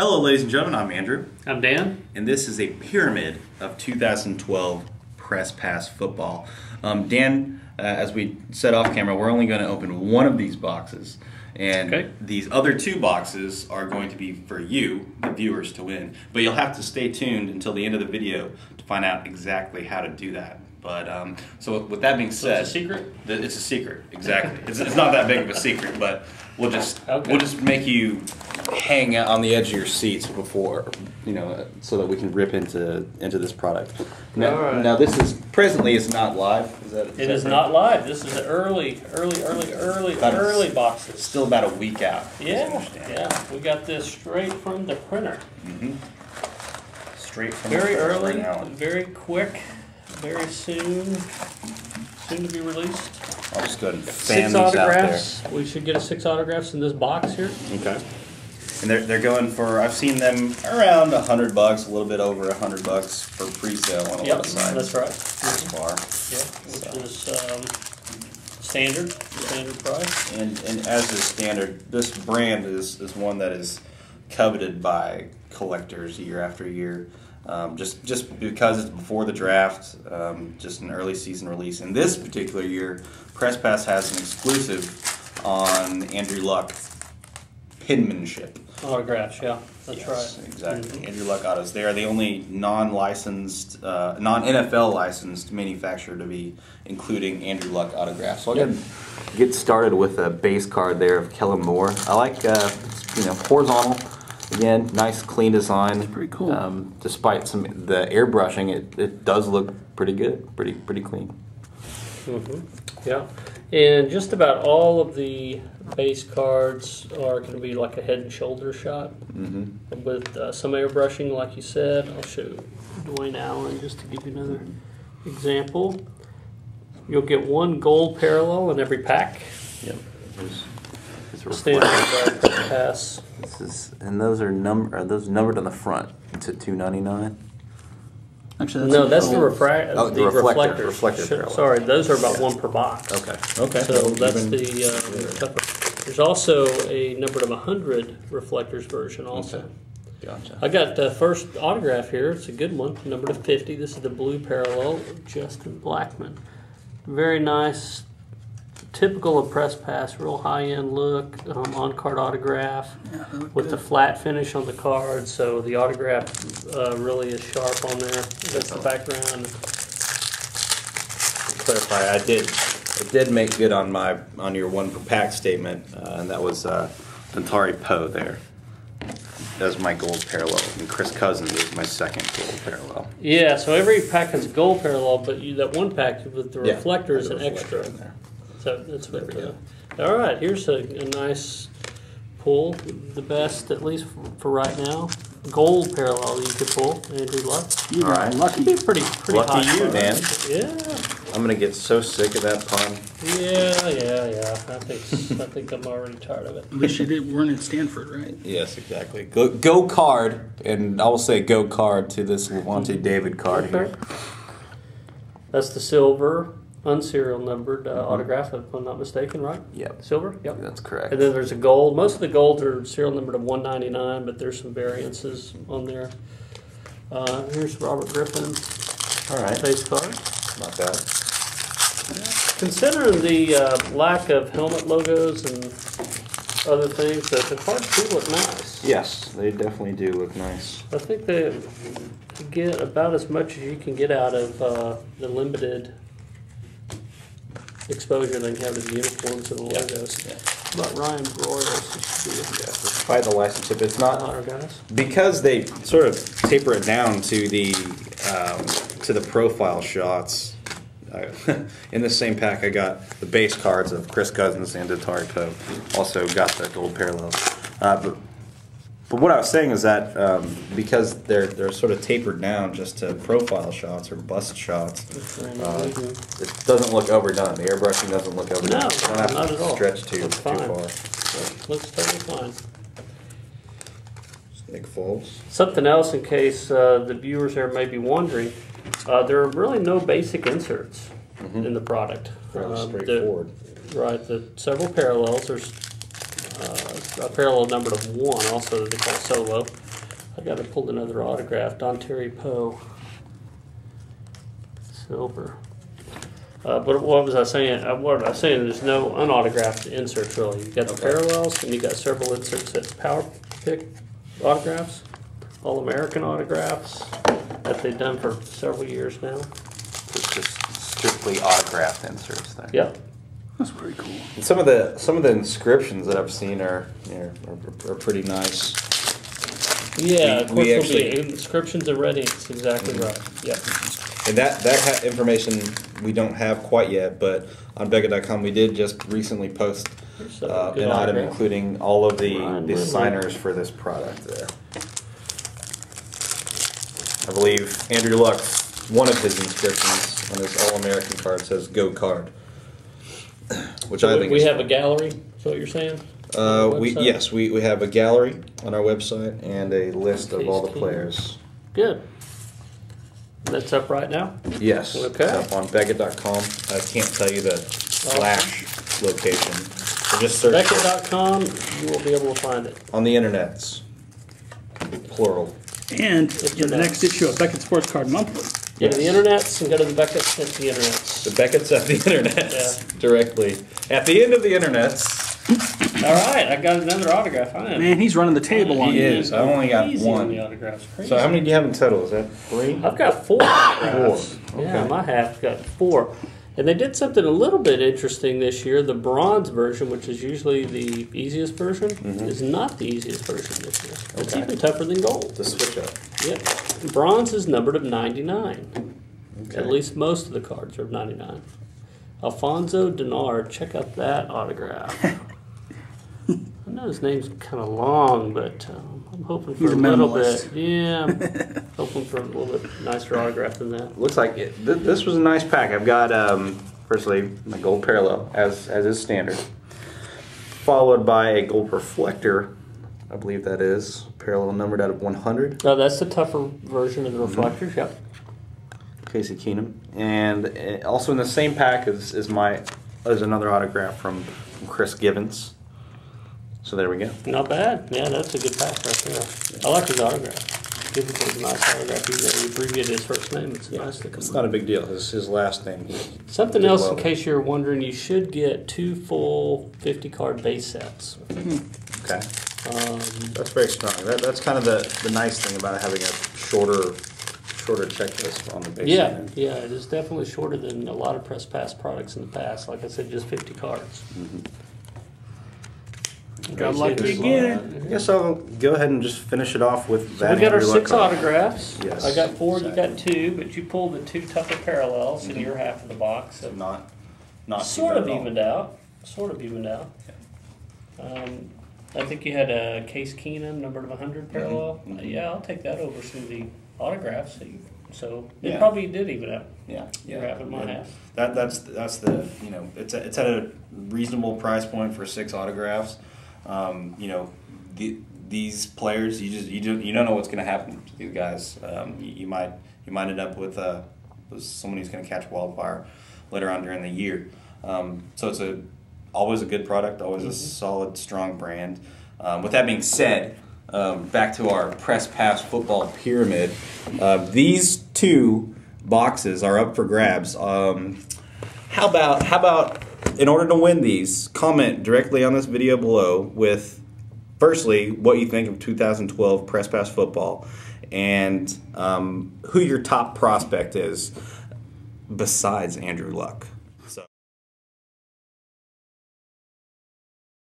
Hello ladies and gentlemen, I'm Andrew. I'm Dan. And this is a pyramid of 2012 Press Pass football. Dan, as we said off camera, we're only going to open one of these boxes. And these other two boxes are going to be for you, the viewers, to win. But you'll have to stay tuned until the end of the video to find out exactly how to do that. But so with that being said, it's a secret. It's a secret, exactly. it's not that big of a secret, but we'll just make you hang out on the edge of your seats before, so that we can rip into this product. Now this is presently it's not live. It is not live. This is early boxes. Still about a week out. Yeah. We got this straight from the printer. Straight from very the early, right now. very quick, very soon to be released. I'll just go ahead and fan 6 these autographs. out there. We should get 6 autographs in this box here. Okay. And they're going for, I've seen them around $100, a little bit over $100 for pre-sale on a lot of sites. That's right. This far. Yeah, which is standard price. And as is standard, this brand is one that is coveted by collectors year after year. Just because it's before the draft, just an early season release. And this particular year, Press Pass has an exclusive on Andrew Luck penmanship. Autographs, yeah, that's right. Exactly. Andrew Luck autos. They are the only non-licensed, non-NFL licensed manufacturer to be including Andrew Luck autographs. So I'll get started with a base card there of Kellen Moore. I like, horizontal. Again, nice, clean design. That's pretty cool. Despite the airbrushing, it does look pretty good, pretty clean. Yeah, and just about all of the base cards are going to be like a head and shoulder shot with some airbrushing, like you said. I'll show Dwayne Allen just to give you another example. You'll get one gold parallel in every pack. Yep. Standard pass. And those are numbered on the front to $2.99. Actually, no, that's the reflectors. Reflector. Sorry, those are about one per box. Okay. So that's the. There's also a numbered of 100 reflectors version also. Okay. Gotcha. I got the first autograph here. It's a good one, numbered of 50. This is the blue parallel of Justin Blackman. Very nice. Typical of Press Pass, real high-end look, on-card autograph with the flat finish on the card, so the autograph really is sharp on there. That's the background. To clarify, I did make good on your one per pack statement, and that was Dantari Poe there. That was my gold parallel, and Chris Cousins is my second gold parallel. Yeah, so every pack has a gold parallel, but that one pack with the reflector is an extra. In there. So that's what we do. All right, here's a nice pull, the best at least for right now. Gold parallel that you could pull, Andrew Luck. All right, lucky. Pretty lucky high you, man. Yeah. I'm gonna get so sick of that pun. Yeah. I think I'm already tired of it. At least you weren't in Stanford, right? Yes, exactly. Go card, and I will say go card to this Levante David card here. That's the silver. Unserial numbered autograph, if I'm not mistaken, right? Yep. Silver? Yep. That's correct. And then there's a gold. Most of the golds are serial numbered of 199, but there's some variances on there. Here's Robert Griffin. All right. Base card. Not bad. Considering the lack of helmet logos and other things, the cards do look nice. Yes, they definitely do look nice. I think they get about as much as you can get out of the limited exposure they can have to the uniforms and the logos. Yeah. About Ryan Broyles. Despite the license, if it's not guys. because they sort of taper it down to the profile shots. In the same pack, I got the base cards of Chris Cousins and Dantari Poe. Also got the gold parallels. But what I was saying is that because they're sort of tapered down just to profile shots or bust shots, it doesn't look overdone. The airbrushing doesn't look overdone. No, you don't have not to at all. stretch too far. Looks totally fine. Nick Foles. Something else, in case the viewers there may be wondering, there are really no basic inserts in the product. Fairly straightforward. Right. The several parallels. There's a parallel numbered of 1 also that they call solo. I got to pull another autograph. Don Terry Poe. Silver. But what was I saying? What was I saying? There's no unautographed inserts really. You got the parallels, and you got several inserts that's power pick autographs, All American autographs that they've done for several years now. It's just strictly autographed inserts there. Yep. That's pretty cool. And some of the inscriptions that I've seen are pretty nice. Yeah, of course we there'll actually- be inscriptions and red inks. Exactly right. Yep. And that information we don't have quite yet, but on Beckett.com we did just recently post So, good an item autograph. including all of the Ryan signers for this product there. I believe Andrew Luck's, one of his inscriptions on his All-American card says "Go Card," which I think we is have a gallery. Is that what you're saying? we have a gallery on our website and a list of all the Case players. Good. That's up right now? Yes. Okay. It's up on Beckett.com. I can't tell you the / location. So just search Beckett.com, you will be able to find it. on the internets. Plural. And in the next issue of Beckett Sports Card Monthly. Go to the internets and go to the Beckett's at the internets. The Beckett's at the internets. Directly. At the end of the internets. All right, I got another autograph. I am Man, he's running the table on He you. is. I only got crazy on one. the autographs. Crazy. So how many do you have in total? Is that 3? I've got 4 autographs. Four. Yeah, Okay. my half's got 4. And they did something a little bit interesting this year. The bronze version, which is usually the easiest version, is not the easiest version this year. It's Okay. even tougher than gold. The switch up. Yep. Bronze is numbered of 99. Okay. At least most of the cards are of 99. Alfonso Denard, check out that autograph. I know his name's kind of long, but I'm hoping for He's a a little minimalist. bit. Yeah, I'm hoping for a little bit nicer autograph than that. Looks like it. This was a nice pack. I've got, firstly, my gold parallel, as is standard. Followed by a gold reflector, I believe that is. Parallel numbered out of 100. Oh, that's the tougher version of the reflectors, yep. Casey Keenum. And also in the same pack is another autograph from Chris Givens. So there we go. Not bad. Yeah, that's a good pack right there. I like his autograph. Give him a nice autograph. He abbreviated his first name. It's nice to come It's up. not a big deal. His last name. Something did else, well. in case you're wondering, you should get 2 full 50-card base sets. Okay. That's very strong. That's kind of the nice thing about having a shorter checklist on the base. Yeah, end. yeah, it is definitely shorter than a lot of press pass products in the past. Like I said, just 50 cards. Got lucky again. I guess I'll go ahead and just finish it off with So that. we got our Andrew 6 Luck card. autographs. Yes. I got 4, you got 2, but you pulled the 2 tougher parallels in your half of the box. So Not sort too of bad at all. evened out. Sort of evened out. I think you had a Case Keenum, numbered of 100 parallel. Yeah, I'll take that over some of the autographs. So it Yeah. probably did even out. Yeah, Your half and my half. That's the it's at a reasonable price point for 6 autographs. These players you don't know what's going to happen to these guys. You might end up with someone who's going to catch wildfire later on during the year. So it's always a good product, always a solid, strong brand. With that being said, back to our press pass football pyramid. These 2 boxes are up for grabs. How about in order to win these, comment directly on this video below with firstly what you think of 2012 press pass football and who your top prospect is besides Andrew Luck.